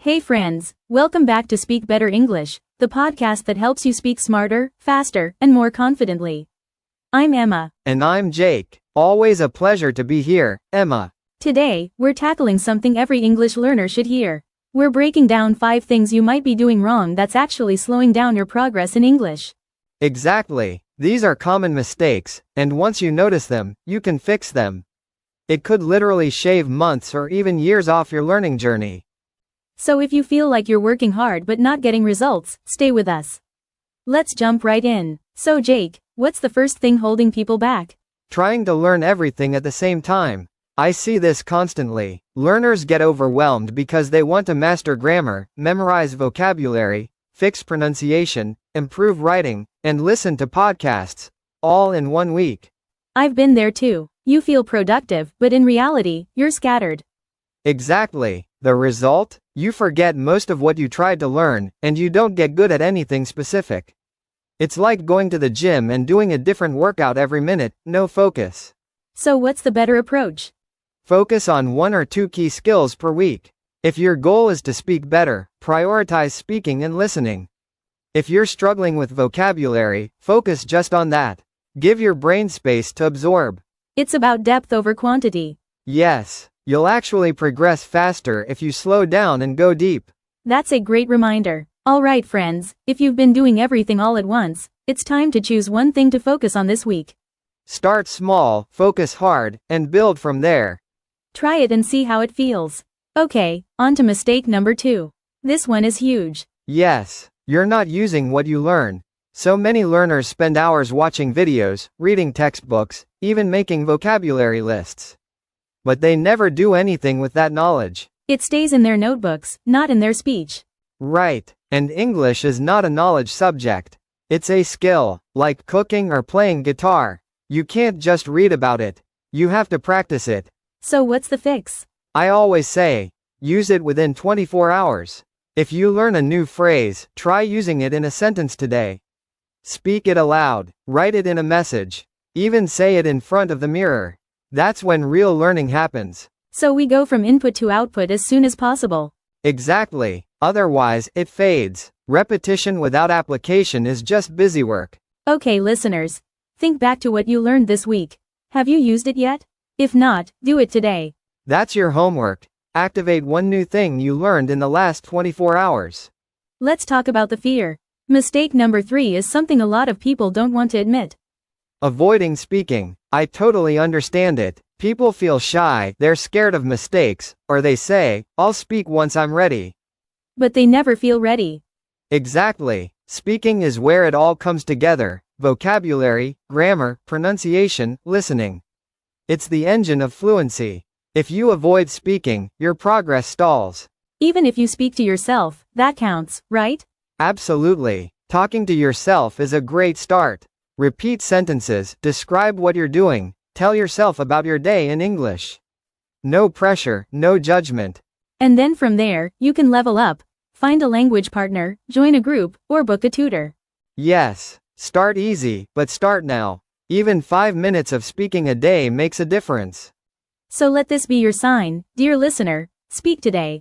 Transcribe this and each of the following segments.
Hey friends, welcome back to Speak Better English, the podcast that helps you speak smarter, faster, and more confidently. I'm Emma. And I'm Jake. Always a pleasure to be here, Emma. Today, we're tackling something every English learner should hear. We're breaking down 5 things you might be doing wrong that's actually slowing down your progress in English. Exactly. These are common mistakes, and once you notice them, you can fix them. It could literally shave months or even years off your learning journey. So if you feel like you're working hard but not getting results, stay with us. Let's jump right in. So Jake, what's the first thing holding people back? Trying to learn everything at the same time. I see this constantly. Learners get overwhelmed because they want to master grammar, memorize vocabulary, fix pronunciation, improve writing, and listen to podcasts, all in 1 week. I've been there too. You feel productive, but in reality, you're scattered. Exactly. The result? You forget most of what you tried to learn, and you don't get good at anything specific. It's like going to the gym and doing a different workout every minute, no focus. So what's the better approach? Focus on 1 or 2 key skills per week. If your goal is to speak better, prioritize speaking and listening. If you're struggling with vocabulary, focus just on that. Give your brain space to absorb. It's about depth over quantity. Yes. You'll actually progress faster if you slow down and go deep. That's a great reminder. Alright friends, if you've been doing everything all at once, it's time to choose one thing to focus on this week. Start small, focus hard, and build from there. Try it and see how it feels. Okay, on to mistake number 2. This one is huge. Yes, you're not using what you learn. So many learners spend hours watching videos, reading textbooks, even making vocabulary lists. But they never do anything with that knowledge. It stays in their notebooks, not in their speech. Right, and English is not a knowledge subject. It's a skill, like cooking or playing guitar. You can't just read about it. You have to practice it. So what's the fix? I always say, use it within 24 hours. If you learn a new phrase, try using it in a sentence today. Speak it aloud, write it in a message, even say it in front of the mirror. That's when real learning happens. So we go from input to output as soon as possible. Exactly. Otherwise, it fades. Repetition without application is just busy work. Okay listeners, think back to what you learned this week. Have you used it yet? If not, do it today. That's your homework. Activate one new thing you learned in the last 24 hours. Let's talk about the fear. Mistake number 3 is something a lot of people don't want to admit. Avoiding speaking. I totally understand it. People feel shy, they're scared of mistakes, or they say, I'll speak once I'm ready. But they never feel ready. Exactly. Speaking is where it all comes together. Vocabulary, grammar, pronunciation, listening. It's the engine of fluency. If you avoid speaking, your progress stalls. Even if you speak to yourself, that counts, right? Absolutely. Talking to yourself is a great start. Repeat sentences, describe what you're doing, tell yourself about your day in English. No pressure, no judgment. And then from there, you can level up, find a language partner, join a group, or book a tutor. Yes, start easy, but start now. Even 5 minutes of speaking a day makes a difference. So let this be your sign, dear listener, speak today.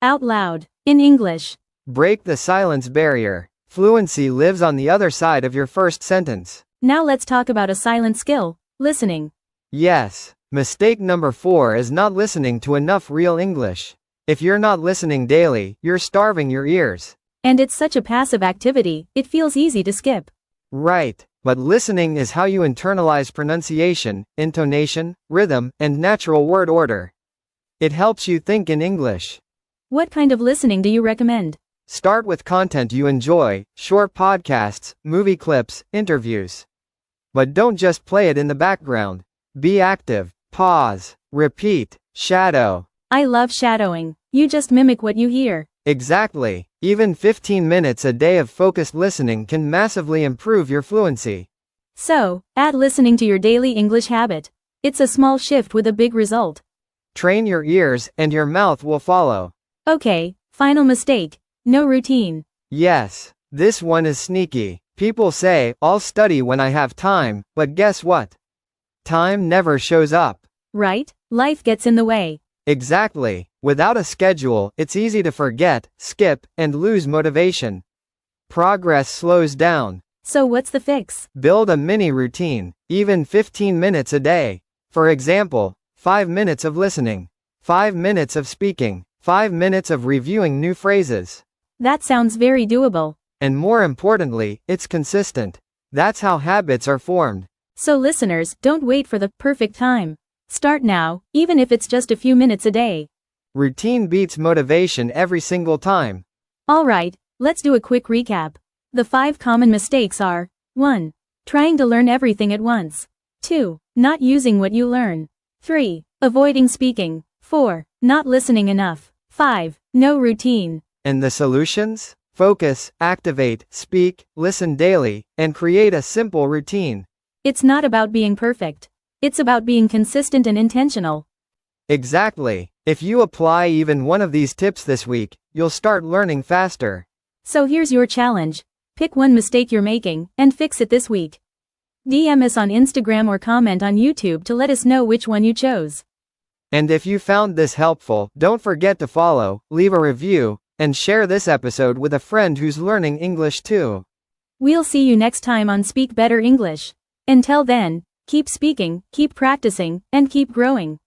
Out loud, in English. Break the silence barrier. Fluency lives on the other side of your first sentence. Now let's talk about a silent skill, listening. Yes. Mistake number 4 is not listening to enough real English. If you're not listening daily, you're starving your ears. And it's such a passive activity, it feels easy to skip. Right. But listening is how you internalize pronunciation, intonation, rhythm, and natural word order. It helps you think in English. What kind of listening do you recommend? Start with content you enjoy, short podcasts, movie clips, interviews. But don't just play it in the background. Be active, pause, repeat, shadow. I love shadowing. You just mimic what you hear. Exactly. Even 15 minutes a day of focused listening can massively improve your fluency. So, add listening to your daily English habit. It's a small shift with a big result. Train your ears, and your mouth will follow. Okay, final mistake. No routine. Yes, this one is sneaky. People say, I'll study when I have time, but guess what? Time never shows up. Right? Life gets in the way. Exactly. Without a schedule, it's easy to forget, skip, and lose motivation. Progress slows down. So what's the fix? Build a mini routine, even 15 minutes a day. For example, 5 minutes of listening, 5 minutes of speaking, 5 minutes of reviewing new phrases. That sounds very doable. And more importantly, it's consistent. That's how habits are formed. So listeners, don't wait for the perfect time. Start now, even if it's just a few minutes a day. Routine beats motivation every single time. Alright, let's do a quick recap. The 5 common mistakes are 1. Trying to learn everything at once. 2. Not using what you learn. 3. Avoiding speaking. 4. Not listening enough. 5. No routine. And the solutions? Focus, activate, speak, listen daily, and create a simple routine. It's not about being perfect. It's about being consistent and intentional. Exactly. If you apply even one of these tips this week, you'll start learning faster. So here's your challenge. Pick one mistake you're making, and fix it this week. DM us on Instagram or comment on YouTube to let us know which one you chose. And if you found this helpful, don't forget to follow, leave a review, and share this episode with a friend who's learning English too. We'll see you next time on Speak Better English. Until then, keep speaking, keep practicing, and keep growing.